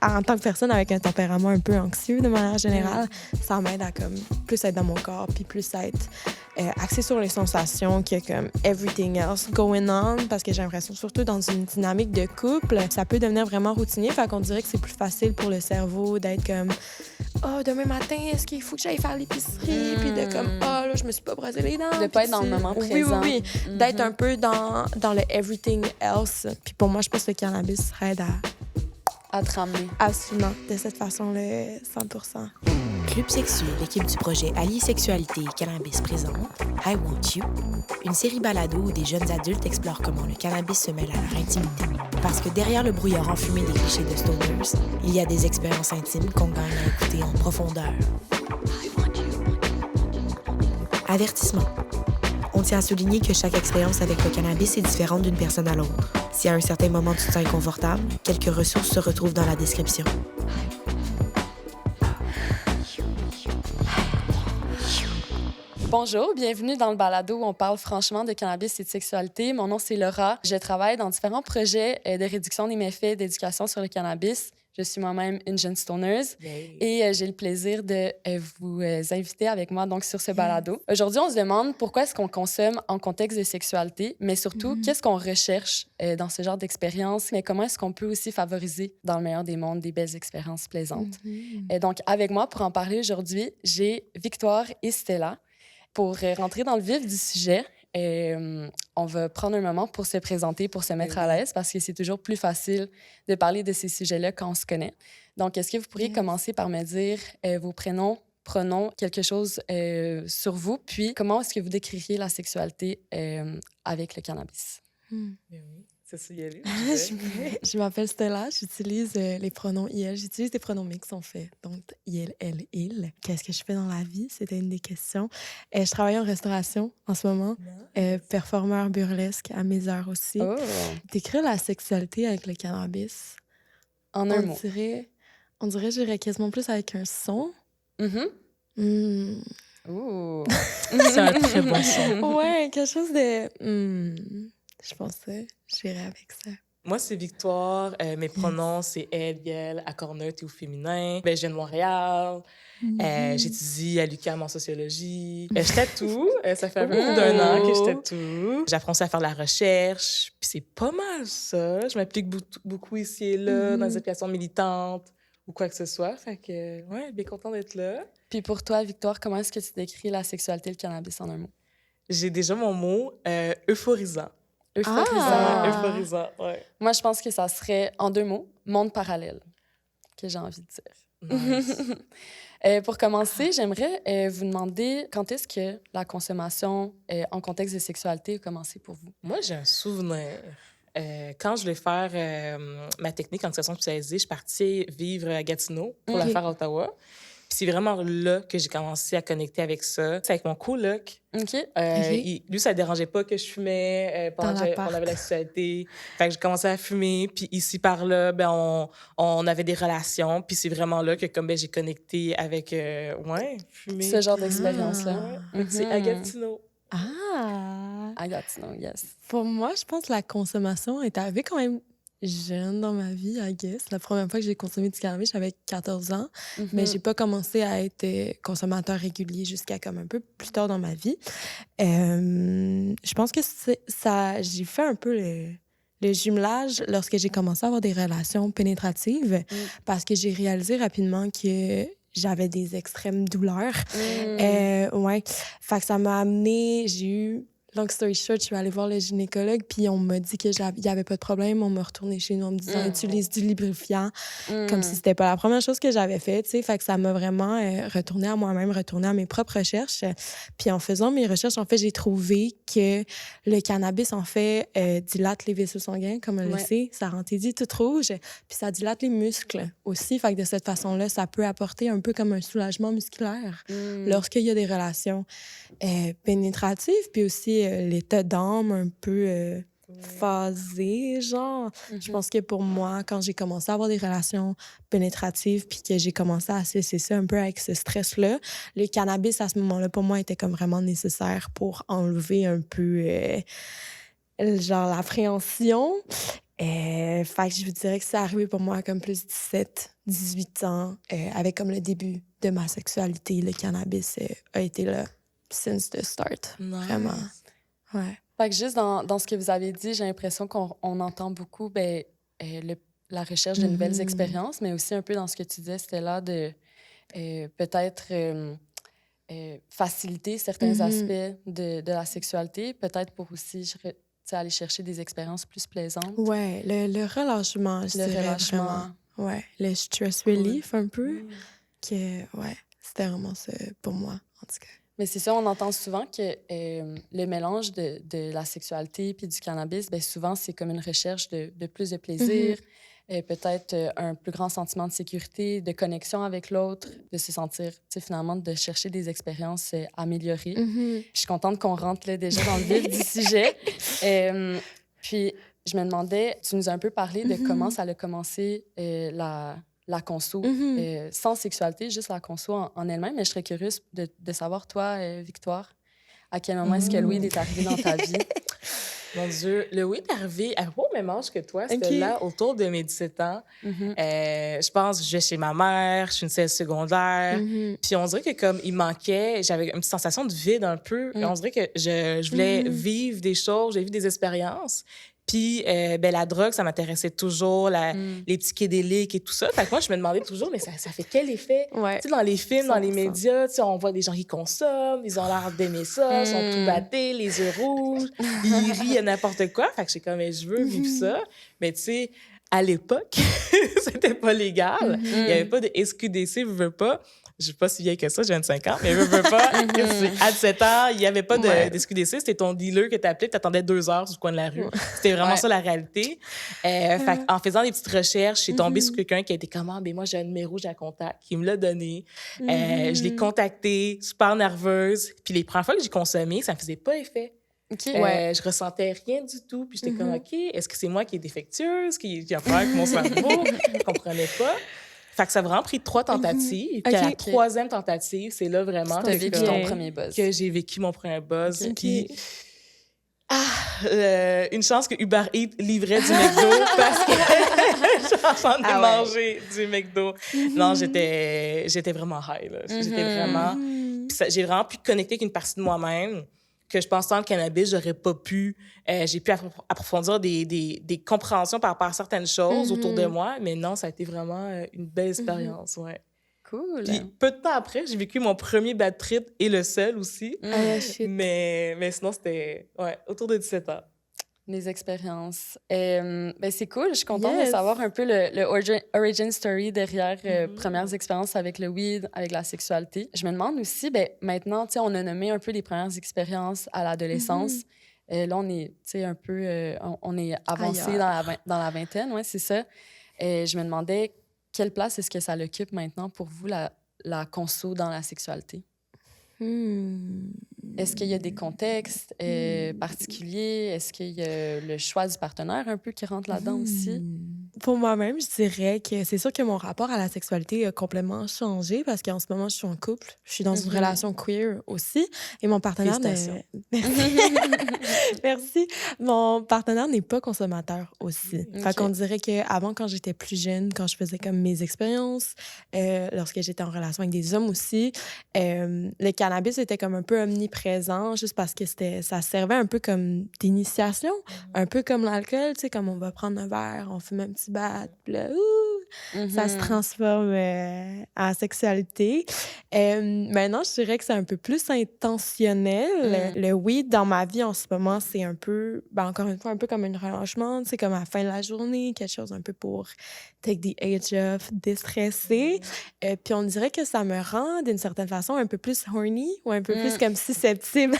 en tant que personne avec un tempérament un peu anxieux de manière générale, ça m'aide à comme, plus être dans mon corps, puis plus être axée sur les sensations que comme everything else going on, parce que j'ai l'impression, surtout dans une dynamique de couple, ça peut devenir vraiment routinier, fait qu'on dirait que c'est plus facile pour le cerveau d'être comme « Oh, demain matin, est-ce qu'il faut que j'aille faire l'épicerie? » Puis de comme « Oh, là, je me suis pas brossé les dents. » De pas être dans le moment présent. Oui. D'être un peu dans le everything else. Puis pour moi, je pense que le cannabis aide à te ramener. Absolument, de cette façon-là, 100%. Club Sexu, l'équipe du projet Allier Sexualité et Cannabis présente I Want You, une série balado où des jeunes adultes explorent comment le cannabis se mêle à leur intimité. Parce que derrière le brouillard enfumé des clichés de stoners, il y a des expériences intimes qu'on gagne à écouter en profondeur. Avertissement. On tient à souligner que chaque expérience avec le cannabis est différente d'une personne à l'autre. Si à un certain moment tu te sens inconfortable, quelques ressources se retrouvent dans la description. Bonjour, bienvenue dans le balado où on parle franchement de cannabis et de sexualité. Mon nom, c'est Laura. Je travaille dans différents projets de réduction des méfaits d'éducation sur le cannabis. Je suis moi-même une jeune stoneuse et j'ai le plaisir de vous inviter avec moi donc, sur ce balado. Aujourd'hui, on se demande pourquoi est-ce qu'on consomme en contexte de sexualité, mais surtout, qu'est-ce qu'on recherche dans ce genre d'expérience, mais comment est-ce qu'on peut aussi favoriser, dans le meilleur des mondes, des belles expériences plaisantes. Et donc, avec moi, pour en parler aujourd'hui, j'ai Victoire et Stella. Pour rentrer dans le vif du sujet, on va prendre un moment pour se présenter, pour se mettre à l'aise, parce que c'est toujours plus facile de parler de ces sujets-là quand on se connaît. Donc, est-ce que vous pourriez commencer par me dire vos prénoms, pronoms, quelque chose sur vous, puis comment est-ce que vous décririez la sexualité avec le cannabis? C'est ça, y aller. Je m'appelle Stella, j'utilise les pronoms IL. J'utilise des pronoms mixtes, en fait. Donc, IL, elle, il. Qu'est-ce que je fais dans la vie? C'était une des questions. Je travaille en restauration en ce moment. Performeur burlesque à mes heures aussi. Oh. Décrire la sexualité avec le cannabis. En un mot. On dirait, j'irais quasiment plus avec un son. Ooh. C'est un très bon son. Ouais, quelque chose de... Je pensais, j'irais avec ça. Moi, c'est Victoire. Mes pronoms, c'est elle, elle, accord neutre et au féminin. Je viens de Montréal. J'étudie à l'UQAM en sociologie. Je tatoue. Ça fait un peu plus d'1 an que je tatoue. J'apprends aussi à faire de la recherche. Puis c'est pas mal ça. Je m'applique beaucoup ici et là, dans les applications militantes ou quoi que ce soit. Fait que, ouais, bien contente d'être là. Puis pour toi, Victoire, comment est-ce que tu décris la sexualité et le cannabis en un mot? J'ai déjà mon mot euphorisant. Euphorisant, ouais. Moi, je pense que ça serait, en 2 mots, monde parallèle, que j'ai envie de dire. Nice. Pour commencer, j'aimerais vous demander quand est-ce que la consommation en contexte de sexualité a commencé pour vous? Moi, j'ai un souvenir. Quand je voulais faire ma technique en éducation spécialisée, je suis partie vivre à Gatineau pour la faire à Ottawa. Puis c'est vraiment là que j'ai commencé à connecter avec ça. C'est avec mon coloc. Lui, ça ne dérangeait pas que je fumais pendant qu'on avait la sexualité. Fait que j'ai commencé à fumer. Puis ici, par là, on avait des relations. Puis c'est vraiment là que j'ai connecté avec, fumer. Ce genre d'expérience-là. C'est à Gatineau. À Gatineau, yes. Pour moi, je pense que la consommation est arrivée quand même jeune dans ma vie, I guess. La première fois que j'ai consommé du cannabis, j'avais 14 ans, mais j'ai pas commencé à être consommateur régulier jusqu'à comme un peu plus tard dans ma vie. Je pense que j'ai fait un peu le jumelage lorsque j'ai commencé à avoir des relations pénétratives parce que j'ai réalisé rapidement que j'avais des extrêmes douleurs. Fait que ça m'a amené, j'ai eu... Long story short, je suis allée voir le gynécologue, puis on m'a dit qu'il n'y avait pas de problème. On m'a retourné chez nous en me disant utilise du lubrifiant, comme si c'était pas la première chose que j'avais faite. Fait que ça m'a vraiment retourné à moi-même, retourné à mes propres recherches. Puis en faisant mes recherches, en fait, j'ai trouvé que le cannabis, en fait, dilate les vaisseaux sanguins, comme on le sait. Ça rend tes dits toutes rouges, puis ça dilate les muscles aussi. Fait que de cette façon-là, ça peut apporter un peu comme un soulagement musculaire lorsqu'il y a des relations pénétratives, puis aussi l'état d'âme un peu phasé, genre. Je pense que pour moi, quand j'ai commencé à avoir des relations pénétratives puis que j'ai commencé à cesser ça un peu avec ce stress-là, le cannabis, à ce moment-là, pour moi, était comme vraiment nécessaire pour enlever un peu, genre, l'appréhension. Fait que je vous dirais que c'est arrivé pour moi comme plus 17, 18 ans, avec comme le début de ma sexualité. Le cannabis a été là since the start. Nice. Vraiment. Ouais. Fait que juste dans ce que vous avez dit, j'ai l'impression qu'on entend beaucoup la recherche de nouvelles expériences, mais aussi un peu dans ce que tu disais, c'était là de peut-être faciliter certains aspects de la sexualité, peut-être pour aussi aller chercher des expériences plus plaisantes. Ouais, le relâchement, je dirais relâchement. vraiment. Ouais, le stress relief un peu. Ouais, c'était vraiment ça pour moi, en tout cas. Mais c'est ça, on entend souvent que le mélange de la sexualité puis du cannabis, bien souvent, c'est comme une recherche de plus de plaisir, peut-être un plus grand sentiment de sécurité, de connexion avec l'autre, de se sentir, tu sais, finalement, de chercher des expériences améliorées. Je suis contente qu'on rentre là, déjà dans le vif du sujet. Puis, je me demandais, tu nous as un peu parlé de comment ça a commencé la conso, sans sexualité, juste la conso en elle-même. Mais je serais curieuse de savoir, toi, Victoire, à quel moment est-ce que le weed est arrivé dans ta vie? Mon Dieu, le weed est arrivé au même âge que toi. C'était là, autour de mes 17 ans. Je pense que je vais chez ma mère, je suis une celle secondaire. Puis on dirait que comme il manquait, j'avais une petite sensation de vide un peu. On dirait que je voulais vivre des choses, j'ai vécu des expériences. Puis, la drogue, ça m'intéressait toujours, les psychédéliques et tout ça. Fait que moi, je me demandais toujours, mais ça fait quel effet? Ouais. Tu sais, dans les films, dans les 100%. médias, tu sais, on voit des gens qui consomment, ils ont l'air d'aimer ça, sont tout battés, les yeux rouges, ils rient à n'importe quoi. Fait que j'ai comme, mais je veux vivre ça. Mais tu sais, à l'époque, c'était pas légal. Il y avait pas de SQDC, je veux pas. Je suis pas si vieille que ça, j'ai 25 ans, mais je veux pas. À 17 ans, il y avait pas de SQDC, c'était ton dealer que t'appelais, tu attendais 2 heures sur le coin de la rue. C'était vraiment ça la réalité. Fait en faisant des petites recherches, je suis tombée sur quelqu'un qui a été comme, ben moi j'ai un numéro, j'ai un contact, qui me l'a donné. Je l'ai contacté, super nerveuse. Puis les premières fois que j'ai consommé, ça me faisait pas effet. Je ressentais rien du tout. Puis j'étais comme, OK, est-ce que c'est moi qui est défectueuse, qui a peur que mon cerveau? Je comprenais pas. Fait que ça a vraiment pris 3 tentatives. Puis à la 3e tentative, c'est là vraiment que j'ai vécu ton premier buzz. Que j'ai vécu mon premier buzz. Puis, une chance que Uber Eats livrait du McDo parce que j'en ai mangé du McDo. Non, j'étais vraiment high, là. J'étais vraiment... Puis j'ai vraiment pu connecter avec une partie de moi-même que je pense, sans le cannabis, j'aurais pas pu... j'ai pu approfondir des compréhensions par rapport à certaines choses autour de moi, mais non, ça a été vraiment une belle expérience, ouais. Cool. Puis peu de temps après, j'ai vécu mon premier bad trip et le seul aussi. Mais sinon, c'était autour de 17 ans. Les expériences. C'est cool. Je suis contente de savoir un peu le origin story derrière premières expériences avec le weed, avec la sexualité. Je me demande aussi, maintenant, on a nommé un peu les premières expériences à l'adolescence. Là, on est un peu... on est avancé dans la vingtaine, ouais, c'est ça. Je me demandais, quelle place est-ce que ça l'occupe maintenant pour vous, la conso dans la sexualité? Est-ce qu'il y a des contextes particuliers? Est-ce qu'il y a le choix du partenaire un peu qui rentre là-dedans aussi? Pour moi-même, je dirais que c'est sûr que mon rapport à la sexualité a complètement changé parce qu'en ce moment, je suis en couple. Je suis dans une relation queer aussi. Et mon partenaire... Merci. Mon partenaire n'est pas consommateur aussi. Fait qu'on dirait qu'avant, quand j'étais plus jeune, quand je faisais comme mes expériences, lorsque j'étais en relation avec des hommes aussi, le cannabis était comme un peu omniprésent juste parce que ça servait un peu comme d'initiation, un peu comme l'alcool, tu sais, comme on va prendre un verre, on fume un petit bat, puis là, ça se transforme en sexualité. Maintenant, je dirais que c'est un peu plus intentionnel. Le weed, dans ma vie en ce moment, c'est un peu, encore une fois, un peu comme un relâchement, tu sais, comme à la fin de la journée, quelque chose un peu pour take the edge off, déstresser. Puis on dirait que ça me rend, d'une certaine façon, un peu plus horny ou un peu plus comme susceptible.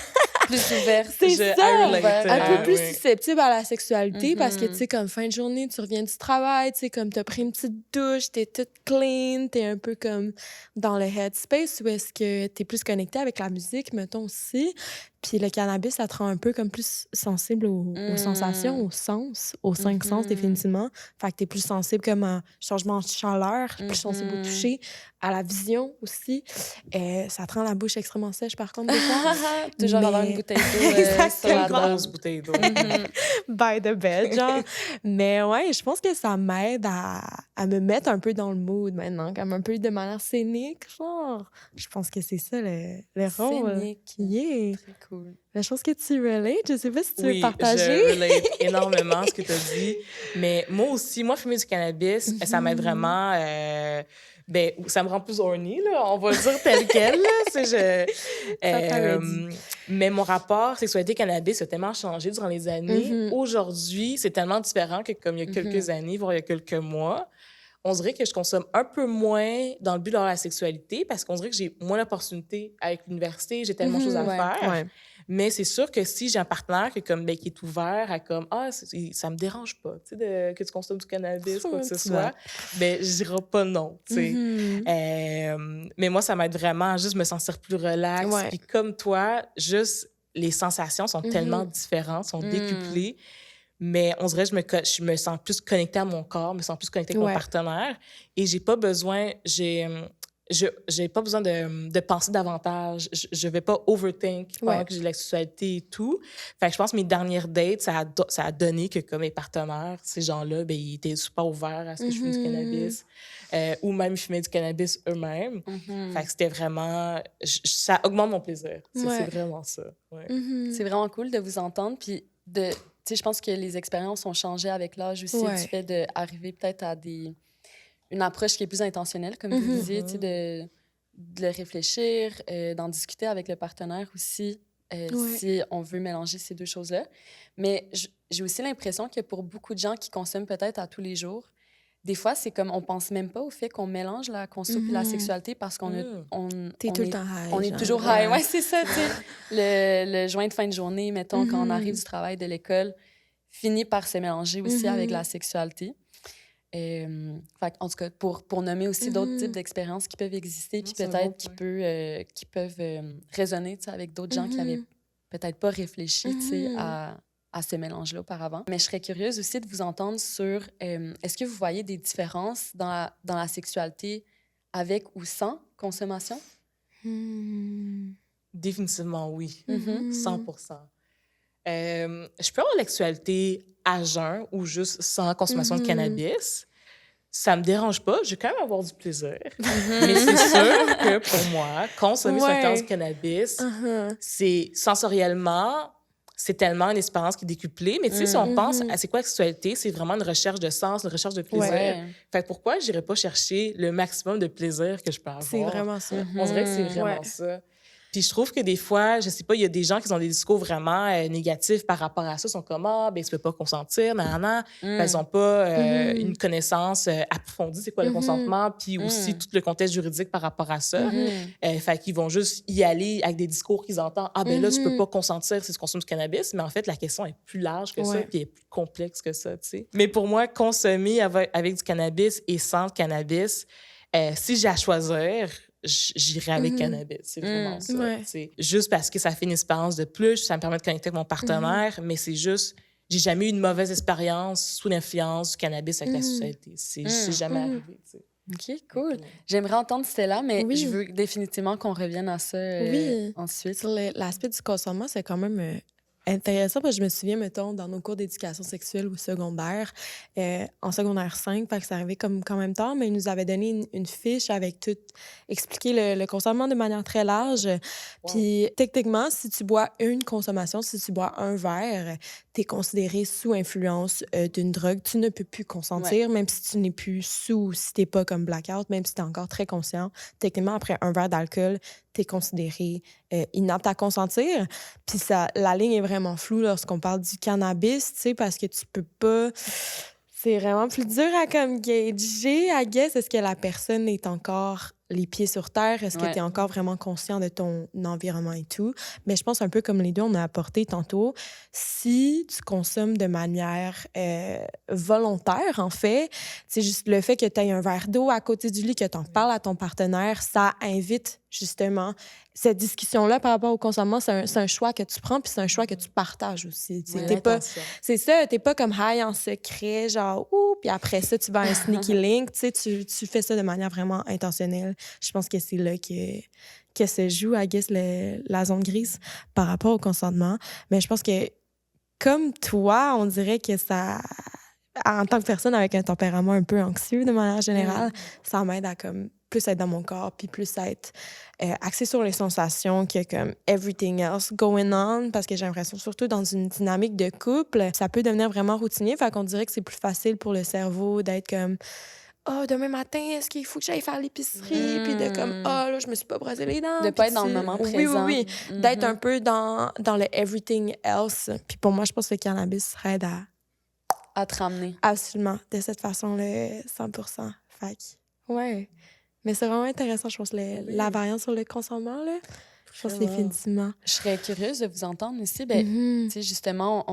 Plus ouverte. C'est ça! Un peu plus oui. susceptible à la sexualité parce que, tu sais, comme fin de journée, tu reviens du travail, tu sais, comme t'as pris une petite douche, t'es toute clean, t'es un peu comme dans le headspace où est-ce que t'es plus connecté avec la musique, mettons aussi. Puis le cannabis, ça te rend un peu comme plus sensible aux sensations, aux sens, aux 5 sens définitivement. Fait que t'es plus sensible comme à changement de chaleur, plus sensible au toucher, à la vision aussi. Ça te rend la bouche extrêmement sèche, par contre, des fois. Toujours avoir une bouteille d'eau sur la Une grosse bouteille d'eau. By the bed, genre. Mais ouais, je pense que ça m'aide à me mettre un peu dans le mood maintenant, comme un peu de manière scénique, genre. Je pense que c'est ça le rôle. Scénique. Yeah. Très cool. La chose que tu relates, je sais pas si tu veux Oui, partager. je relate énormément ce que tu as dit. Mais moi aussi, fumer du cannabis, ça m'aide vraiment... ça me rend plus horny, là, on va le dire tel quel. Là, mais mon rapport sexualité-cannabis a tellement changé durant les années. Aujourd'hui, c'est tellement différent que comme il y a quelques années, voire il y a quelques mois. On dirait que je consomme un peu moins dans le but d'avoir la sexualité parce qu'on dirait que j'ai moins d'opportunités avec l'université, j'ai tellement de choses à faire. Ouais. Mais c'est sûr que si j'ai un partenaire qui est ouvert à comme ça me dérange pas, tu sais, que tu consommes du cannabis, quoi que ce soit, je dirais pas non, tu sais. Mais moi, ça m'aide vraiment à juste me sentir plus relax. Puis comme toi, juste les sensations sont tellement différentes, sont décuplées. Mais on dirait que je me sens plus connectée à mon corps, me sens plus connectée avec mon partenaire. Et j'ai pas besoin de penser davantage. Je vais pas overthink pendant que j'ai de la sexualité et tout. Fait que je pense que mes dernières dates, ça a donné que comme mes partenaires, ces gens-là, ils étaient super ouverts à ce que je fume du cannabis. Ou même ils fumaient du cannabis eux-mêmes. Fait que c'était vraiment... ça augmente mon plaisir. C'est vraiment ça. Ouais. C'est vraiment cool de vous entendre. Puis tu sais, je pense que les expériences ont changé avec l'âge aussi, du fait d'arriver peut-être à une approche qui est plus intentionnelle, comme vous disiez, tu sais, de le réfléchir, d'en discuter avec le partenaire aussi, si on veut mélanger ces deux choses-là. Mais j'ai aussi l'impression que pour beaucoup de gens qui consomment peut-être à tous les jours, des fois, c'est comme on pense même pas au fait qu'on mélange la conso et la sexualité parce qu'on T'es tout le temps high. On est toujours high. Ouais, c'est ça, tu sais. Le joint de fin de journée, mettons, quand on arrive du travail, de l'école, finit par se mélanger aussi avec la sexualité. En tout cas, pour nommer aussi d'autres types d'expériences qui peuvent exister, puis peut-être qui peuvent résonner, tu sais, avec d'autres gens qui avaient peut-être pas réfléchi, tu sais, à ce mélange-là auparavant. Mais je serais curieuse aussi de vous entendre sur... est-ce que vous voyez des différences dans la sexualité avec ou sans consommation? Définitivement, oui. 100%. Je peux avoir l'actualité à jeun ou juste sans consommation de cannabis. Ça me dérange pas. Je vais quand même avoir du plaisir. Mais c'est sûr que pour moi, consommer substance de cannabis, c'est sensoriellement... c'est tellement une expérience qui est décuplée. Mais tu sais, si on pense à c'est quoi la sexualité, c'est vraiment une recherche de sens, une recherche de plaisir. Fait que pourquoi j'irais pas chercher le maximum de plaisir que je peux avoir? C'est vraiment ça. On dirait que c'est vraiment ça. Puis je trouve que des fois, je sais pas, il y a des gens qui ont des discours vraiment négatifs par rapport à ça. Ils sont comme, tu peux pas consentir, Ils ont pas une connaissance approfondie, c'est quoi le consentement, puis aussi tout le contexte juridique par rapport à ça. Fait qu'ils vont juste y aller avec des discours qu'ils entendent. Là, tu peux pas consentir si tu consommes du cannabis. Mais en fait, la question est plus large que ça, puis elle est plus complexe que ça, tu sais. Mais pour moi, consommer avec du cannabis et sans cannabis, si j'ai à choisir... j'irai avec cannabis, c'est vraiment ça. Juste parce que ça fait une expérience de plus, ça me permet de connecter avec mon partenaire, mais c'est juste, j'ai jamais eu une mauvaise expérience sous l'influence du cannabis avec la société. C'est jamais arrivé, tu sais. OK, cool. J'aimerais entendre Stella, mais je veux définitivement qu'on revienne à ça ensuite. Sur l'aspect du consentement, c'est quand même... intéressant, parce que je me souviens, mettons, dans nos cours d'éducation sexuelle au secondaire, en secondaire 5, parce que ça arrivait comme quand même tard, mais ils nous avaient donné une fiche avec tout, expliqué le consentement de manière très large. Puis, techniquement, si tu bois une consommation, si tu bois un verre, t'es considéré sous influence d'une drogue. Tu ne peux plus consentir, même si tu n'es plus sous, si t'es pas comme blackout, même si t'es encore très conscient. Techniquement, après un verre d'alcool, t'es considéré inapte à consentir. Puis la ligne est vraiment floue lorsqu'on parle du cannabis, tu sais, parce que tu peux pas... C'est vraiment plus dur à comme gager, I guess. Est-ce que la personne est encore les pieds sur terre? Est-ce que tu es encore vraiment conscient de ton environnement et tout? Mais je pense un peu comme les deux, on a apporté tantôt, si tu consommes de manière volontaire, en fait, c'est juste le fait que tu aies un verre d'eau à côté du lit, que tu en parles à ton partenaire, ça invite justement cette discussion-là par rapport au consentement, c'est un choix que tu prends, puis c'est un choix que tu partages aussi. Oui, T'es pas, l'intention. c'est ça, t'es pas comme high en secret, genre, ouh, puis après ça, tu vas à un sneaky link. Tu sais, tu fais ça de manière vraiment intentionnelle. Je pense que c'est là que se joue, I guess, la zone grise par rapport au consentement. Mais je pense que, comme toi, on dirait que ça... En tant que personne avec un tempérament un peu anxieux, de manière générale, ça m'aide à comme plus être dans mon corps, puis plus être axée sur les sensations que comme everything else going on, parce que j'ai l'impression, surtout dans une dynamique de couple, ça peut devenir vraiment routinier, fait qu'on dirait que c'est plus facile pour le cerveau d'être comme « Oh, demain matin, est-ce qu'il faut que j'aille faire l'épicerie? » Puis de comme « Oh, là, je me suis pas brossé les dents. » De pas être dans le moment présent. Oui. D'être un peu dans le everything else. Puis pour moi, je pense que le cannabis aide À te ramener. absolument, de cette façon-là, 100%. Fait que, ouais. Mais c'est vraiment intéressant, je pense, la variante sur le consentement, là. Je pense définitivement. Je serais curieuse de vous entendre aussi. Mhm. Tu sais, justement,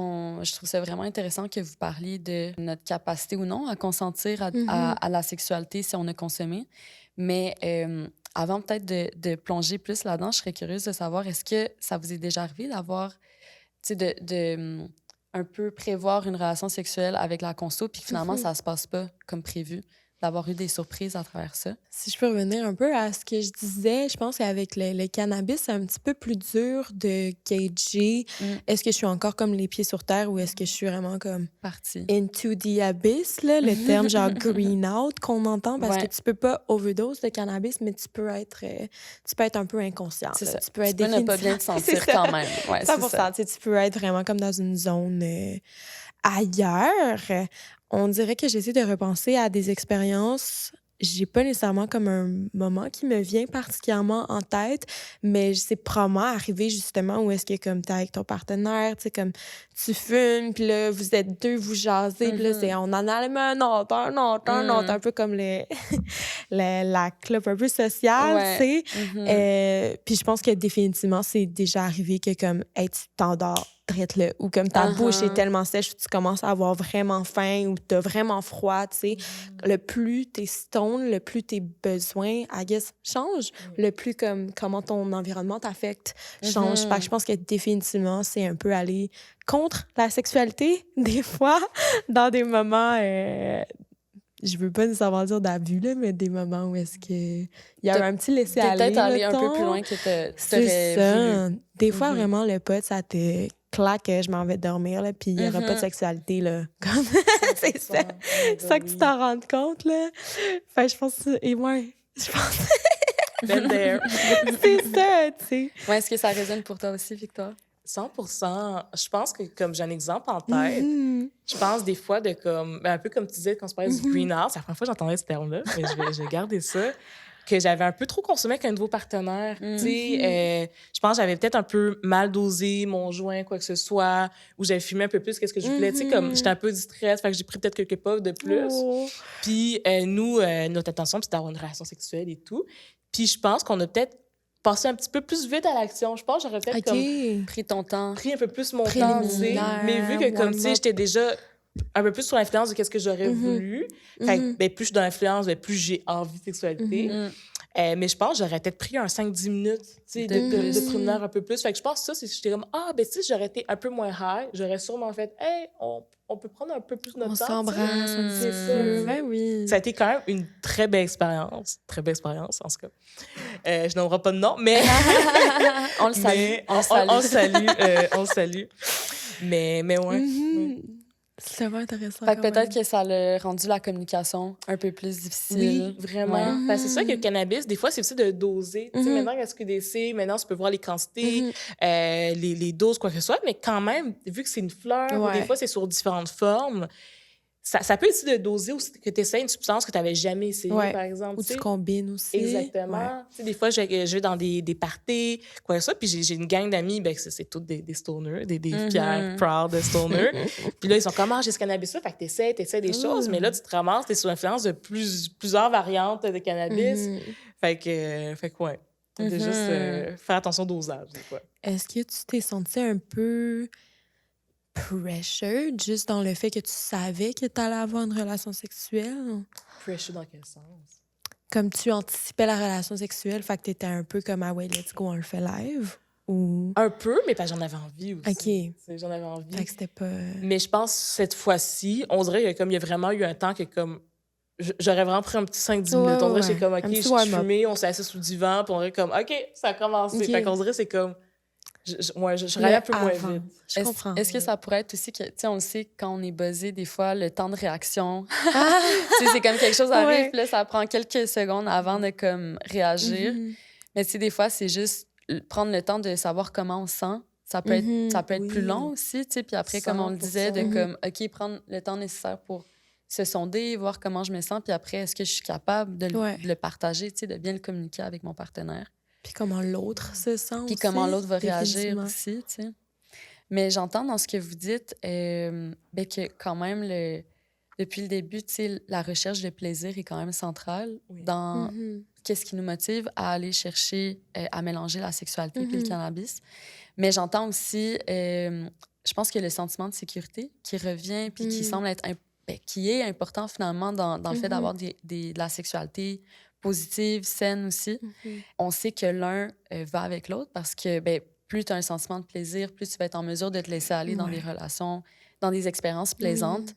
je trouve ça vraiment intéressant que vous parliez de notre capacité ou non à consentir à la sexualité si on a consommé. Mais avant peut-être de plonger plus là-dedans, je serais curieuse de savoir, est-ce que ça vous est déjà arrivé d'avoir, tu sais, de un peu prévoir une relation sexuelle avec la conso, puis que finalement, ça se passe pas comme prévu, d'avoir eu des surprises à travers ça? Si je peux revenir un peu à ce que je disais, je pense qu'avec le cannabis, c'est un petit peu plus dur de gager. Est-ce que je suis encore comme les pieds sur terre ou est-ce que je suis vraiment comme Partie. into the abyss, là, le terme genre green out qu'on entend, parce que tu peux pas overdose de cannabis, mais tu peux être un peu inconscient. C'est là. ça. Tu peux être ne pas bien te sentir quand même. Ouais, c'est 100%. ça. Tu sais, tu peux être vraiment comme dans une zone ailleurs. On dirait que j'essaie de repenser à des expériences. J'ai pas nécessairement comme un moment qui me vient particulièrement en tête, mais c'est probablement arrivé justement où est-ce que comme t'es avec ton partenaire, tu sais, comme tu fumes, puis là, vous êtes deux, vous jasez, puis là, c'est on en allume un autre, un peu comme la clope un peu sociale, tu sais. Puis je pense que définitivement, c'est déjà arrivé que comme, hey, tu t'endors drette là, ou comme ta bouche est tellement sèche, tu commences à avoir vraiment faim ou t'as vraiment froid, tu sais. Le plus t'es stone, le plus tes besoins, I guess, changent, le plus comme comment ton environnement t'affecte change. Fait que je pense que définitivement, c'est un peu aller contre la sexualité, des fois, dans des moments... je veux pas nécessairement dire d'abus, là, mais des moments où est-ce que il y a un petit laisser-aller, peut-être aller un peu mettons. plus loin que t'aurais C'est ça. voulu. Des fois, vraiment, le pot, ça te claque, je m'en vais dormir, là, puis il y aura pas de sexualité, là. Comme... c'est ça. C'est ça que tu t'en rends compte, là. Fait que je pense... Et ouais, je pense... Been there. c'est ça, tu sais. Ouais, est-ce que ça résonne pour toi aussi, Victoire? 100%. Je pense que, comme j'ai un exemple en tête, je pense des fois de comme, un peu comme tu disais quand tu parlais du green house, c'est la première fois que j'entendais ce terme-là, mais je vais garder ça, que j'avais un peu trop consommé avec un nouveau partenaire. Tu sais, je pense que j'avais peut-être un peu mal dosé mon joint, quoi que ce soit, ou j'avais fumé un peu plus qu'est-ce que je voulais. Tu sais, comme j'étais un peu distraite, fait que j'ai pris peut-être quelques puffs de plus. Puis nous, notre intention, c'est d'avoir une relation sexuelle et tout. Puis je pense qu'on a peut-être passer un petit peu plus vite à l'action. Je pense que j'aurais peut-être comme Pris ton temps. pris un peu plus mon temps, tu sais. Mais vu que, comme, tu sais, j'étais déjà un peu plus sur l'influence de qu'est-ce que j'aurais voulu, fait que, ben, plus je suis dans l'influence, ben, plus j'ai envie de sexualité. Mais je pense que j'aurais peut-être pris un 5-10 minutes, tu sais, de préliminaire un peu plus. Fait que je pense que ça, c'est j'étais comme, ben, tu sais, j'aurais été un peu moins high. J'aurais sûrement fait, hey, on peut prendre un peu plus notre temps. On s'embrasse un c'est petit ça. peu. Ben oui. Ça a été quand même une très belle expérience. Très belle expérience, en tout cas. Je n'aurai pas de nom, mais... On le salue. On le salue. Mais ouais. C'est vraiment intéressant. Fait que peut-être que ça a rendu la communication un peu plus difficile. Oui, vraiment. Parce que c'est ça que le cannabis, des fois, c'est aussi de doser. Tu sais, maintenant, il y a SQDC, maintenant, tu peux voir les quantités, les doses, quoi que ce soit, mais quand même, vu que c'est une fleur, ou des fois, c'est sur différentes formes, ça peut aussi de doser aussi que tu essaies une substance que tu n'avais jamais essayée, par exemple. Ou tu combines aussi. Exactement. Tu sais, des fois, je vais dans des parties, quoi que ce soit, puis j'ai une gang d'amis, ben, c'est toutes des stoners, des fiers, proud de stoners. Puis là, ils sont comme, j'ai ce cannabis-là, fait que t'essaies des choses, mais là, tu te ramasses, t'es sous l'influence de plusieurs variantes de cannabis. Fait que ouais. De juste faire attention au dosage, des fois. Est-ce que tu t'es senti un peu pressured juste dans le fait que tu savais que tu allais avoir une relation sexuelle? Pressure dans quel sens? comme tu anticipais la relation sexuelle, fait que t'étais un peu comme, ah ouais, let's go, on le fait live? Ou... Un peu, mais j'en avais envie aussi. OK. J'en avais envie. Fait que c'était pas... Mais je pense cette fois-ci, on dirait qu'il y a vraiment eu un temps que comme j'aurais vraiment pris un petit 5-10 minutes. On dirait que j'étais comme, OK, je fumais, on s'est assis sous le divan, puis on dirait comme, OK, ça a commencé. Okay. Fait qu'on dirait c'est comme... Je râlais un peu moins vite. Je comprends. Est-ce que ça pourrait être aussi que, tu sais, on le sait, quand on est buzzé, des fois, le temps de réaction, c'est comme quelque chose arrive, puis là, ça prend quelques secondes avant de comme réagir. Mais tu sais, des fois, c'est juste prendre le temps de savoir comment on se sent. Ça peut être plus long aussi, tu sais. Puis après, comme on le disait, de comme, OK, prendre le temps nécessaire pour se sonder, voir comment je me sens, puis après, est-ce que je suis capable de le partager, tu sais, de bien le communiquer avec mon partenaire. Puis comment l'autre se sent aussi. Puis comment l'autre va réagir aussi, tu sais. Mais j'entends dans ce que vous dites que quand même, depuis le début, tu sais, la recherche de plaisir est quand même centrale dans qu'est-ce qui nous motive à aller chercher, à mélanger la sexualité puis le cannabis. Mais j'entends aussi, je pense que le sentiment de sécurité qui revient puis qui semble être, qui est important finalement dans le fait d'avoir de la sexualité positive, saine aussi. On sait que l'un va avec l'autre parce que plus tu as un sentiment de plaisir, plus tu vas être en mesure de te laisser aller dans des relations, dans des expériences plaisantes.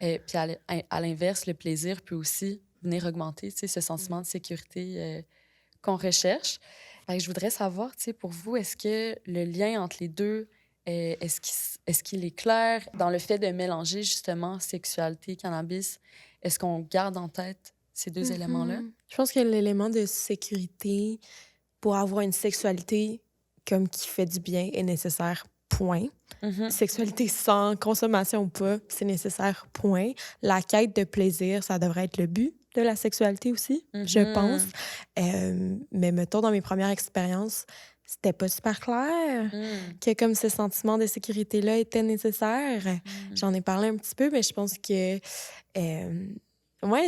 Puis à l'inverse, le plaisir peut aussi venir augmenter ce sentiment de sécurité qu'on recherche. Fait que je voudrais savoir, pour vous, est-ce que le lien entre les deux, est-ce qu'il est clair dans le fait de mélanger justement sexualité, cannabis? Est-ce qu'on garde en tête ces deux éléments-là? Je pense que l'élément de sécurité pour avoir une sexualité comme qui fait du bien est nécessaire, point. Sexualité sans consommation ou pas, c'est nécessaire, point. La quête de plaisir, ça devrait être le but de la sexualité aussi, je pense. Mais mettons, dans mes premières expériences, c'était pas super clair que comme ce sentiment de sécurité-là était nécessaire. J'en ai parlé un petit peu, mais je pense que...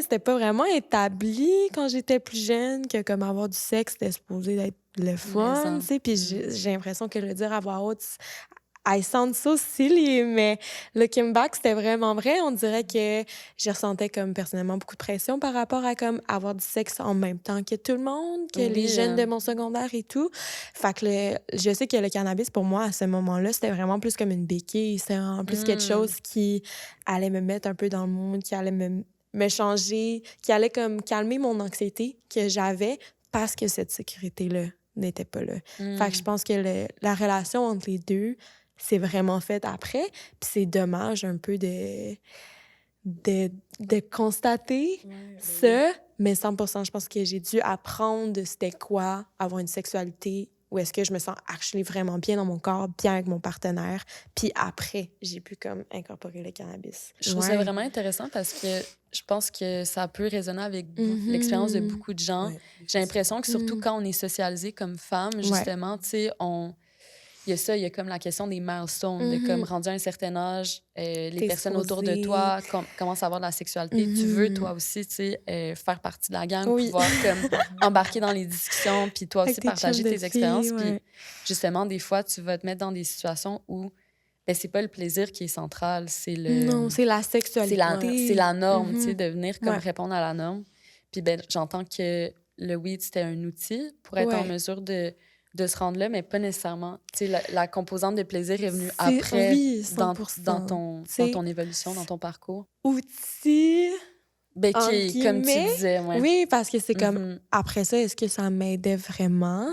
c'était pas vraiment établi quand j'étais plus jeune que comme avoir du sexe, c'était supposé d'être le fun, tu sais. Puis j'ai l'impression que le dire à voix haute, I sound so silly, mais looking back, c'était vraiment vrai. On dirait que je ressentais comme personnellement beaucoup de pression par rapport à comme avoir du sexe en même temps que tout le monde, que les jeunes de mon secondaire et tout. Fait que je sais que le cannabis, pour moi, à ce moment-là, c'était vraiment plus comme une béquille. C'était vraiment plus quelque chose qui allait me mettre un peu dans le monde, qui allait me changer, qui allait comme calmer mon anxiété que j'avais parce que cette sécurité-là n'était pas là. Fait que je pense que la relation entre les deux, c'est vraiment fait après. Puis c'est dommage un peu de constater ça, mais 100%, je pense que j'ai dû apprendre de c'était quoi avoir une sexualité où est-ce que je me sens actually vraiment bien dans mon corps, bien avec mon partenaire. Puis après, j'ai pu comme incorporer le cannabis. Je trouve ça vraiment intéressant parce que je pense que ça peut résonner avec l'expérience de beaucoup de gens. J'ai l'impression que surtout quand on est socialisé comme femme, justement, tu sais, il y a comme la question des milestones, de comme rendu à un certain âge, les personnes autour de toi commencent à avoir de la sexualité. Tu veux, toi aussi, tu sais, faire partie de la gang, pouvoir comme embarquer dans les discussions, puis toi aussi partager tes expériences. Puis justement, des fois, tu vas te mettre dans des situations où c'est pas le plaisir qui est central, c'est le... Non, c'est la sexualité. C'est la norme, tu sais, de venir comme répondre à la norme. Puis j'entends que le weed, c'était un outil pour être en mesure de se rendre là, mais pas nécessairement. Tu sais, la composante de plaisir est venue après dans ton évolution, dans ton parcours. Outil... comme tu disais, Oui, parce que c'est comme, après ça, est-ce que ça m'aidait vraiment?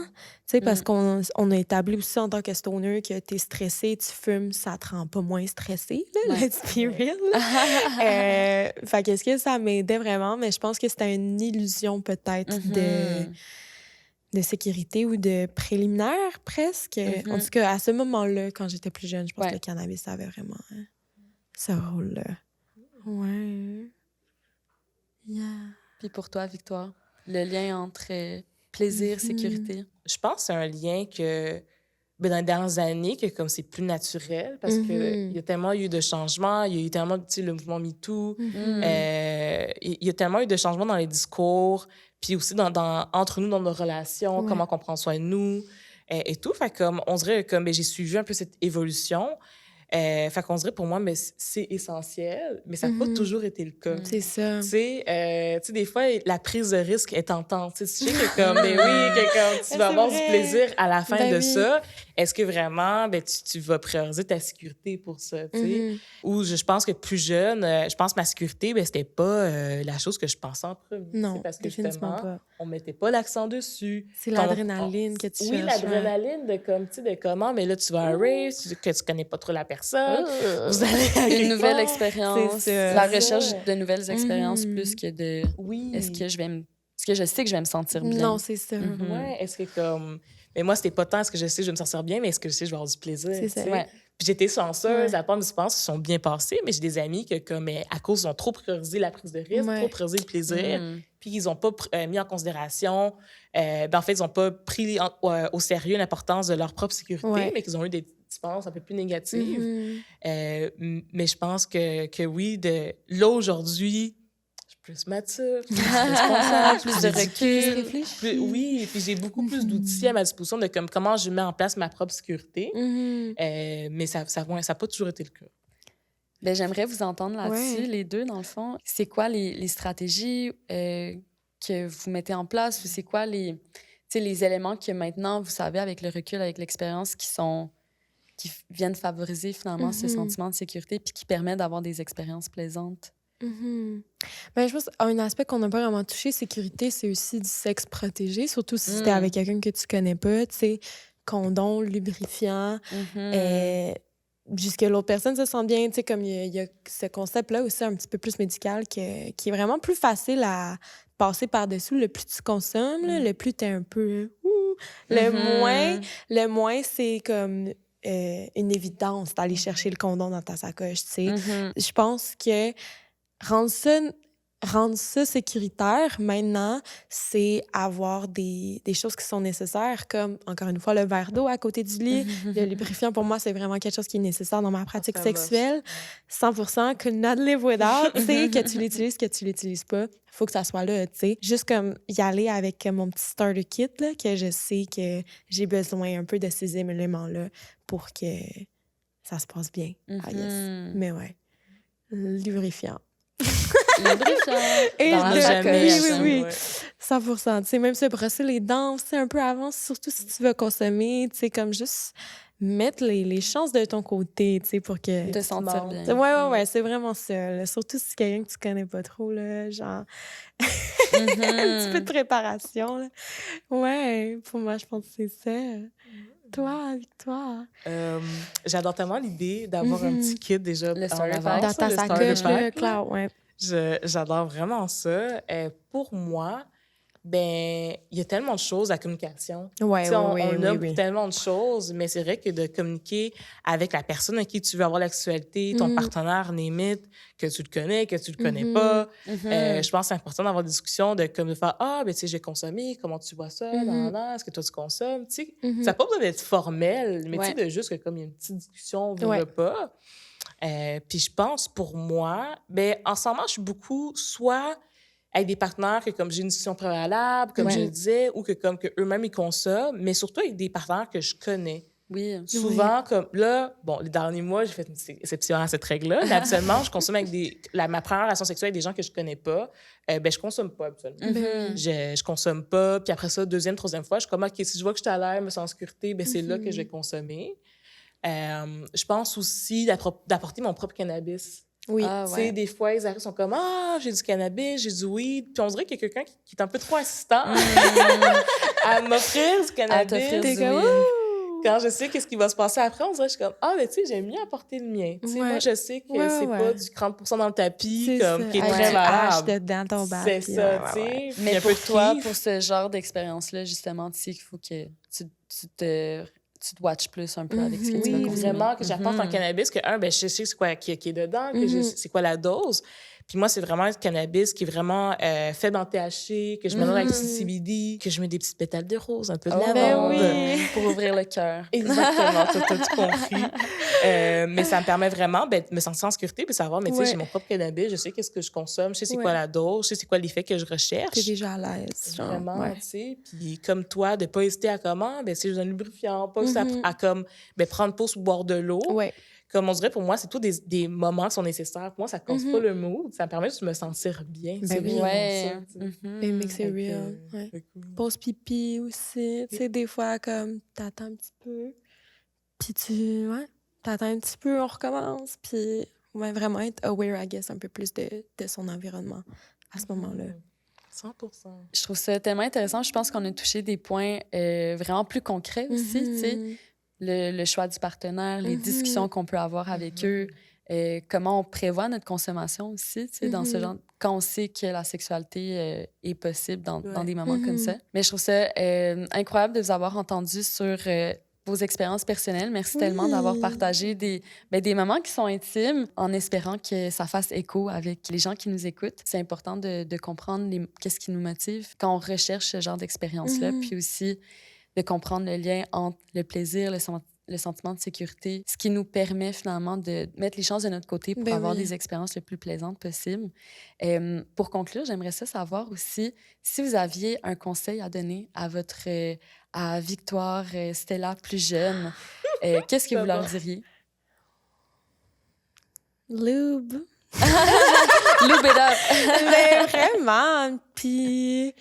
Tu sais, parce qu'on a établi aussi en tant que stoner que t'es stressé, tu fumes, ça te rend pas moins stressé, là, let's be real. Fait qu'est-ce que ça m'aidait vraiment? Mais je pense que c'était une illusion peut-être de sécurité ou de préliminaire, presque. En tout cas, à ce moment-là, quand j'étais plus jeune, je pense que le cannabis avait vraiment ce rôle-là. Ouais. Yeah. Puis pour toi, Victoire, le lien entre plaisir, sécurité? Je pense que c'est un lien que, dans les dernières années, que comme c'est plus naturel, parce qu'il y a tellement eu de changements, il y a eu tellement, le mouvement MeToo, il y a tellement eu de changements dans les discours, puis aussi entre nous, dans nos relations, comment on prend soin de nous, et tout. Fait comme, on dirait que j'ai suivi un peu cette évolution. Fait qu'on dirait, pour moi, mais c'est essentiel, mais ça n'a pas toujours été le cas. C'est ça. Tu sais, des fois, la prise de risque est tentante. Tu sais que comme, mais oui, que comme tu vas avoir du plaisir à la fin de ça, est-ce que vraiment, tu vas prioriser ta sécurité pour ça, tu sais? Ou je pense que plus jeune, je pense que ma sécurité, c'était pas la chose que je pensais en premier. Non, parce que définitivement justement, pas. on mettait pas l'accent dessus. C'est l'adrénaline que tu cherches. Oui, l'adrénaline de comme, tu sais, de comment, mais là, tu vas à un rave, que tu connais pas trop la personne. Vous allez à une nouvelle expérience. C'est ça. La recherche de nouvelles expériences plus que de Oui. est-ce que je sais que je vais me sentir bien. Non, c'est ça. Ouais, est-ce que comme... Mais moi, c'était pas tant est-ce que je sais que je vais me sentir bien, mais est-ce que je sais que je vais avoir du plaisir. C'est ça. Ouais. Puis j'étais chanceuse, la part du pense se sont bien passées, mais j'ai des amis que, comme, à cause, ils ont trop priorisé la prise de risque, trop priorisé le plaisir, puis ils n'ont pas mis en considération, en fait, ils n'ont pas pris au sérieux l'importance de leur propre sécurité, mais qu'ils ont eu des expériences un peu plus négatives. Mais je pense que oui, là, aujourd'hui, plus mature, plus responsable, plus de recul. Oui, puis j'ai beaucoup plus d'outils à ma disposition de comment je mets en place ma propre sécurité. Mais ça n'a pas toujours été le cas. Bien, j'aimerais vous entendre là-dessus, les deux, dans le fond. C'est quoi les stratégies que vous mettez en place ou c'est quoi les éléments que maintenant, vous savez, avec le recul, avec l'expérience, qui viennent favoriser finalement ce sentiment de sécurité puis qui permettent d'avoir des expériences plaisantes? Ben, je pense qu'un aspect qu'on n'a pas vraiment touché, sécurité, c'est aussi du sexe protégé, surtout si c'était avec quelqu'un que tu connais pas, tu sais, condom, lubrifiant, jusque l'autre personne se sent bien, tu sais, comme il y a ce concept-là aussi un petit peu plus médical qui est vraiment plus facile à passer par-dessus. Le plus tu consommes, là, le plus t'es un peu... Le moins, c'est comme... une évidence d'aller chercher le condom dans ta sacoche, tu sais. Je pense que rendre ça sécuritaire, maintenant, c'est avoir des choses qui sont nécessaires, comme, encore une fois, le verre d'eau à côté du lit. Le lubrifiant, pour moi, c'est vraiment quelque chose qui est nécessaire dans ma pratique sexuelle. 100%, could not live without, tu sais, que tu l'utilises pas. Faut que ça soit là, tu sais. Juste comme y aller avec mon petit starter kit, là, que je sais que j'ai besoin un peu de ces éléments-là pour que ça se passe bien, I guess. Mais ouais, lubrifiant. Et dans la sacoche. Oui. 100%. Tu sais, même se brosser les dents aussi un peu avant, surtout si tu veux consommer, tu sais, comme juste mettre les chances de ton côté, tu sais, pour que... Te sentir bien. Ouais, c'est vraiment ça. Là. Surtout si c'est quelqu'un que tu connais pas trop, là, genre... un petit peu de préparation, là. Ouais, pour moi, je pense que c'est ça. Toi, Victoire? J'adore tellement l'idée d'avoir un petit kit déjà le dans ta sacoche, là, Claire, ouais. J'adore vraiment ça. Pour moi, il y a tellement de choses à la communication. On nomme tellement de choses, mais c'est vrai que de communiquer avec la personne avec qui tu veux avoir la sexualité, ton partenaire, limite, que tu le connais, que tu le connais pas. Je pense que c'est important d'avoir des discussions de faire tu sais, j'ai consommé, comment tu vois ça, est-ce que toi tu consommes, tu sais. Ça n'a pas besoin d'être formel, mais tu sais, de juste que comme il y a une petite discussion, on ne veut pas. Puis je pense, pour moi, en ce moment, je suis beaucoup soit avec des partenaires que comme j'ai une discussion préalable, comme je le disais, ou que comme que eux-mêmes ils consomment, mais surtout avec des partenaires que je connais. Oui. Souvent, comme là, les derniers mois, j'ai fait une exception à cette règle-là. Mais habituellement, je consomme avec ma première relation sexuelle avec des gens que je connais pas. Je consomme pas habituellement. Je consomme pas. Puis après ça, deuxième, troisième fois, je suis comme, OK, si je vois que je suis à l'air, me sens en sécurité, c'est là que je vais consommer. Je pense aussi d'apporter mon propre cannabis. Oui. Tu sais, des fois, ils arrivent, sont comme, j'ai du cannabis, j'ai du weed. Puis on dirait qu'il y a quelqu'un qui est un peu trop insistant à m'offrir du cannabis. Quand je sais qu'est-ce qui va se passer après, on dirait que je suis comme, tu sais, j'aime mieux apporter le mien. Tu sais, moi, je sais que c'est pas du 30% dans le tapis, qui est très valable. Dedans ton bac. C'est ça, tu sais. Mais pour toi, pour ce genre d'expérience-là, justement, tu sais qu'il faut que tu te watches plus un peu avec ce que tu vas consommer. Vraiment, que j'apporte un cannabis, que je sais c'est quoi qui est dedans, que c'est quoi la dose. Puis moi, c'est vraiment un cannabis qui est vraiment faible en THC, que je mélange avec du CBD, que je mets des petites pétales de rose, un peu de lavande. Pour ouvrir le cœur. Exactement, t'as tout compris. Mais ça me permet vraiment de me sentir en sécurité, puis savoir, mais tu sais, j'ai mon propre cannabis, je sais qu'est-ce que je consomme, je sais c'est quoi la dose, je sais c'est quoi l'effet que je recherche. T'es déjà à l'aise. Vraiment, tu sais. Puis comme toi, de pas hésiter à si je donne un lubrifiant, pas à comme, prendre pause ou boire de l'eau. Comme on dirait, pour moi, c'est tous des moments qui sont nécessaires. Pour moi, ça ne casse pas le mood. Ça me permet juste de me sentir bien. Ben C'est oui. Ouais. It makes it real. Ouais. Pause pipi aussi. Tu sais, des fois, comme, t'attends un petit peu. Puis t'attends un petit peu, on recommence. Puis, ouais, vraiment être aware, I guess, un peu plus de son environnement à ce moment-là. 100%. Je trouve ça tellement intéressant. Je pense qu'on a touché des points vraiment plus concrets aussi, tu sais. Le choix du partenaire, les discussions qu'on peut avoir avec eux, comment on prévoit notre consommation aussi, tu sais, dans ce genre... Quand on sait que la sexualité est possible dans des moments comme ça. Mais je trouve ça incroyable de vous avoir entendu sur vos expériences personnelles. Merci tellement d'avoir partagé des moments qui sont intimes en espérant que ça fasse écho avec les gens qui nous écoutent. C'est important de comprendre qu'est-ce qui nous motive quand on recherche ce genre d'expérience-là, puis aussi de comprendre le lien entre le plaisir, le sentiment de sécurité, ce qui nous permet finalement de mettre les chances de notre côté pour avoir des expériences les plus plaisantes possibles. Pour conclure, j'aimerais savoir aussi si vous aviez un conseil à donner à Victoire, Stella, plus jeune, qu'est-ce que vous leur diriez? Lube. Lube it up! Mais vraiment. Puis...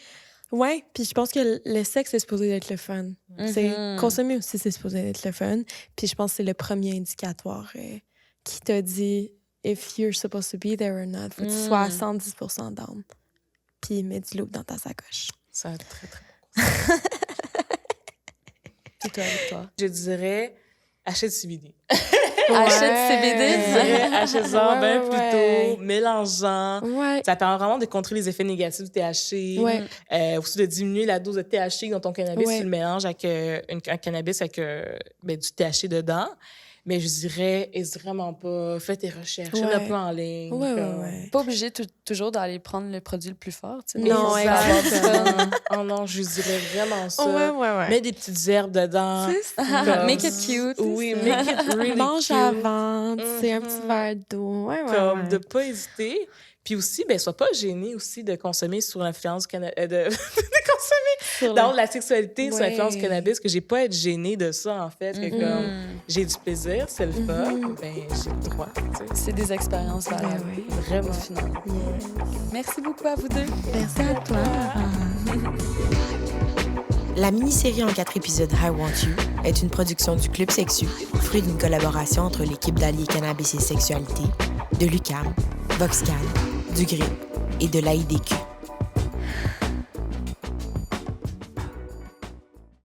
Ouais, puis je pense que le sexe est supposé être le fun. C'est consommer aussi, c'est supposé être le fun. Puis je pense que c'est le premier indicateur qui t'a dit if you're supposed to be there or not. Faut que tu sois à 110% down. Puis mets du loup dans ta sacoche. C'est un très, très bon conseil. Puis toi, Victoire? Je dirais achète du CBD. Achète du CBD? Achète-en bien plus tôt, mélangeant. Ouais. Ça permet vraiment de contrer les effets négatifs du THC. Ouais. Aussi de diminuer la dose de THC dans ton cannabis si tu le mélanges avec un cannabis avec du THC dedans. Mais je dirais, n'hésite vraiment pas, fais tes recherches, un peu en ligne. Ouais. Pas obligé toujours d'aller prendre le produit le plus fort. Tu sais. Non, exactement. Oh non, je dirais vraiment ça. Ouais. Mets des petites herbes dedans. C'est ça. Make it cute. Oui, make it really Mange cute. avant, c'est un petit verre d'eau. Comme de pas hésiter. Puis aussi, sois pas gêné aussi de consommer sous l'influence de consommer dans la sexualité sous l'influence du cannabis, que j'ai pas à être gênée de ça, en fait. Que comme j'ai du plaisir, c'est le fun, j'ai le droit. Tu sais. C'est des expériences valables. Vraiment. Au final. Merci beaucoup à vous deux. Merci à toi. La mini-série en 4 épisodes I Want You est une production du Club Sexu, fruit d'une collaboration entre l'équipe d'Alliés Cannabis et Sexualité, de l'UQAM, VoxCan, du GRIP et de l'AIDQ.